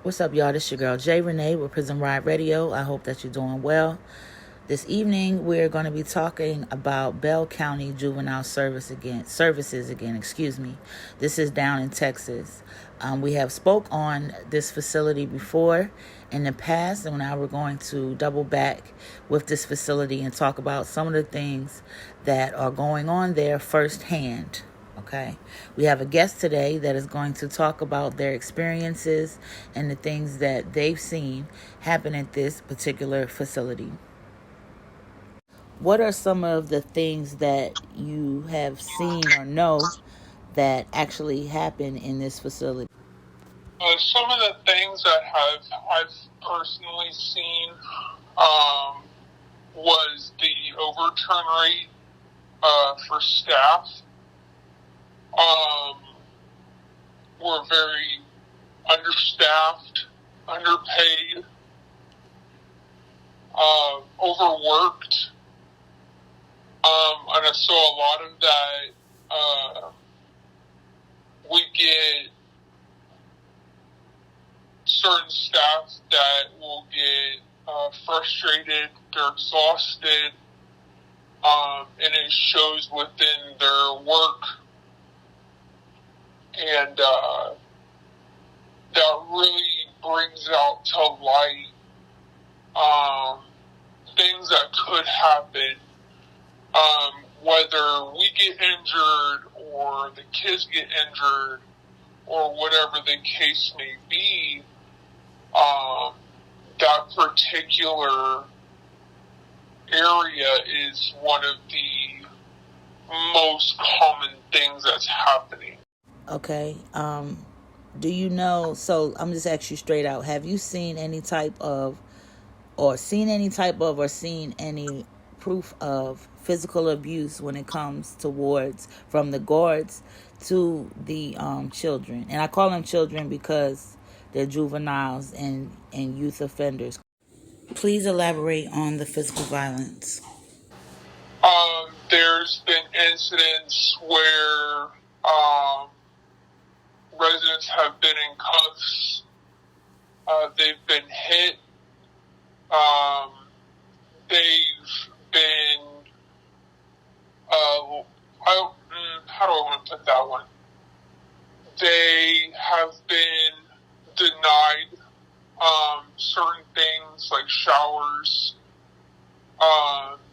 What's up, y'all? This is your girl, J. Renee with Prison Ride Radio. I hope that you're doing well. This evening, we're going to be talking about Bell County Juvenile Services again. This is down in Texas. We have spoke on this facility before in the past, and now we're going to double back with this facility and talk about some of the things that are going on there firsthand. Okay, we have a guest today that is going to talk about their experiences and the things that they've seen happen at this particular facility. What are some of the things that you have seen or know that actually happen in this facility? Some of the things that I've personally seen was the overturn rate for staff. We're very understaffed, underpaid, overworked, and so a lot of that we get certain staff that will get frustrated, they're exhausted, and it shows within their work, and that really brings out to light things that could happen, whether we get injured or the kids get injured or whatever the case may be. That particular area is one of the most common things that's happening. Okay. Do you know? So I'm just asking you straight out. Have you seen any any proof of physical abuse when it comes towards from the guards to the children? And I call them children because they're juveniles and youth offenders. Please elaborate on the physical violence. There's been incidents where residents have been in cuffs. They've been hit. They've been, how do I want to put that one? They have been denied certain things like showers.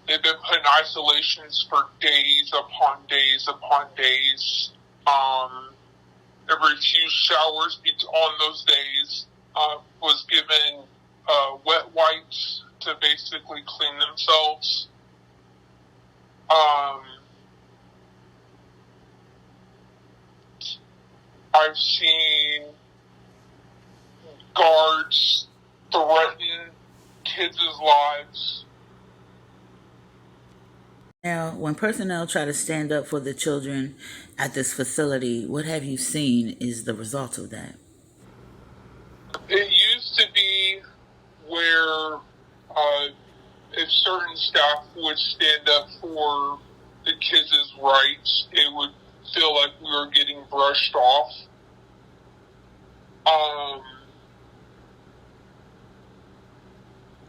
They've been put in isolations for days upon days upon days. They refused showers on those days. Was given wet wipes to basically clean themselves. I've seen guards threaten kids' lives. Now, when personnel try to stand up for the children at this facility, what have you seen is the result of that? It used to be where if certain staff would stand up for the kids' rights, it would feel like we were getting brushed off.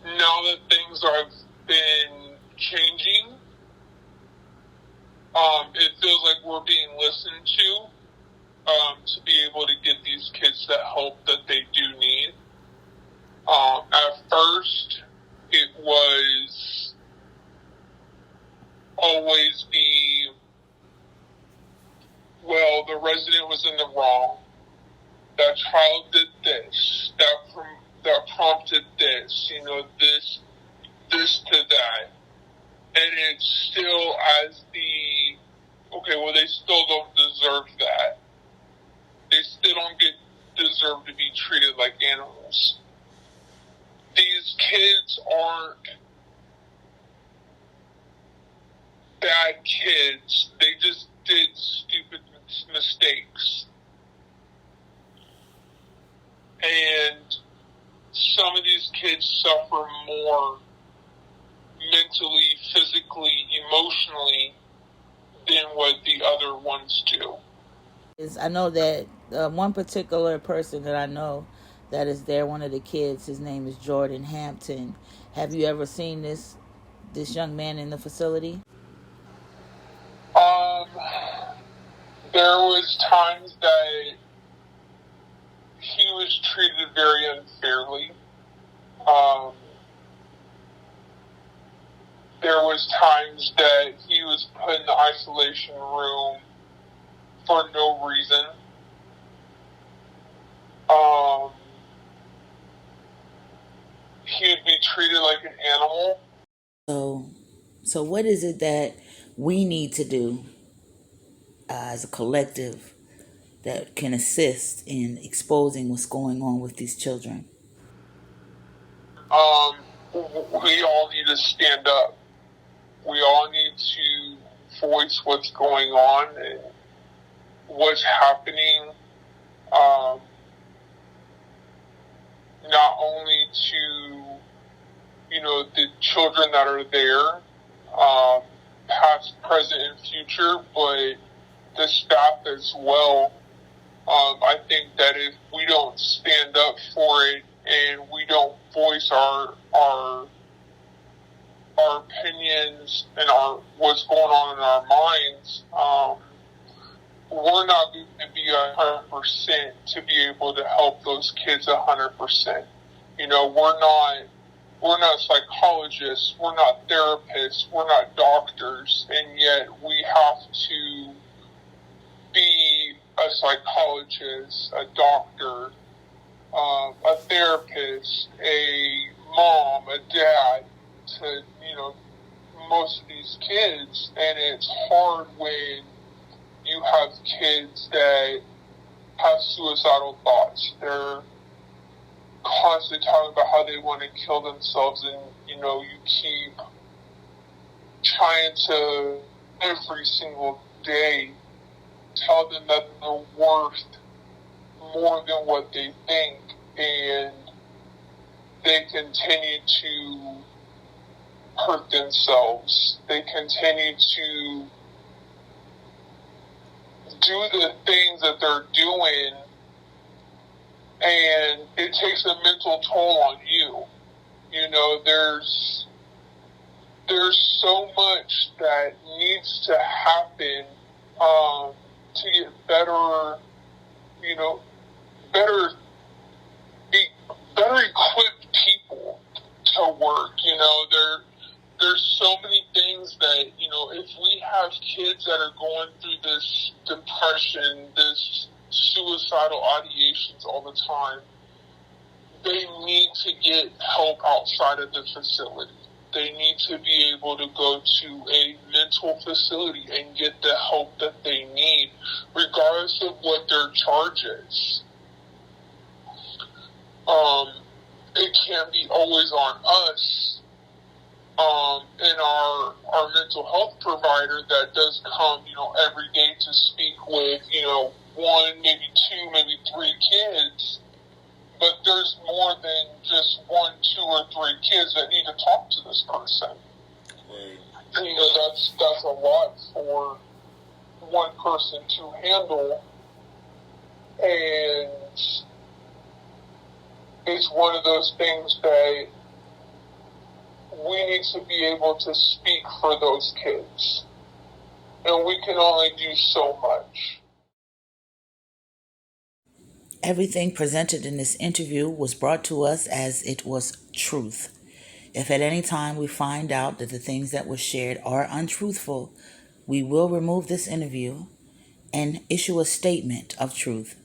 Now that things have been changing, it feels like we're being listened to be able to get these kids the help that they do need. At first, it was always the resident was in the wrong. That child did this. That prompted this. This to that. And it's still they still don't deserve that. They still don't deserve to be treated like animals. These kids aren't bad kids. They just did stupid mistakes. And some of these kids suffer more mentally, physically, emotionally than what the other ones do. I know that one particular person that I know that is there. One of the kids, his name is Jordan Hampton. Have you ever seen this young man in the facility? Um, there was times that he was treated very unfairly. Um, there was times that he was put in the isolation room for no reason. He would be treated like an animal. So what is it that we need to do as a collective that can assist in exposing what's going on with these children? We all need to stand up. We all need to voice what's going on and what's happening. Not only to, the children that are there, past, present, and future, but the staff as well. I think that if we don't stand up for it and we don't voice our opinions and what's going on in our minds, we're not going to be 100% to be able to help those kids 100%. We're not psychologists, we're not therapists, we're not doctors, and yet we have to be a psychologist, a doctor, a therapist, a mom, a dad to, most of these kids. And it's hard when you have kids that have suicidal thoughts. They're constantly talking about how they want to kill themselves, and, you keep trying to, every single day, tell them that they're worth more than what they think, and they continue to hurt themselves. They continue to do the things that they're doing, and it takes a mental toll on you. There's so much that needs to happen to get better, better equipped people to work. There's so many things that, if we have kids that are going through this depression, this suicidal ideations all the time, they need to get help outside of the facility. They need to be able to go to a mental facility and get the help that they need, regardless of what their charge is. It can't be always on us, and our mental health provider that does come, every day to speak with, one, maybe two, maybe three kids. But there's more than just one, two, or three kids that need to talk to this person. Right. That's a lot for one person to handle, and it's one of those things that we need to be able to speak for those kids, and we can only do so much. Everything presented in this interview was brought to us as it was truth. If at any time we find out that the things that were shared are untruthful, we will remove this interview and issue a statement of truth.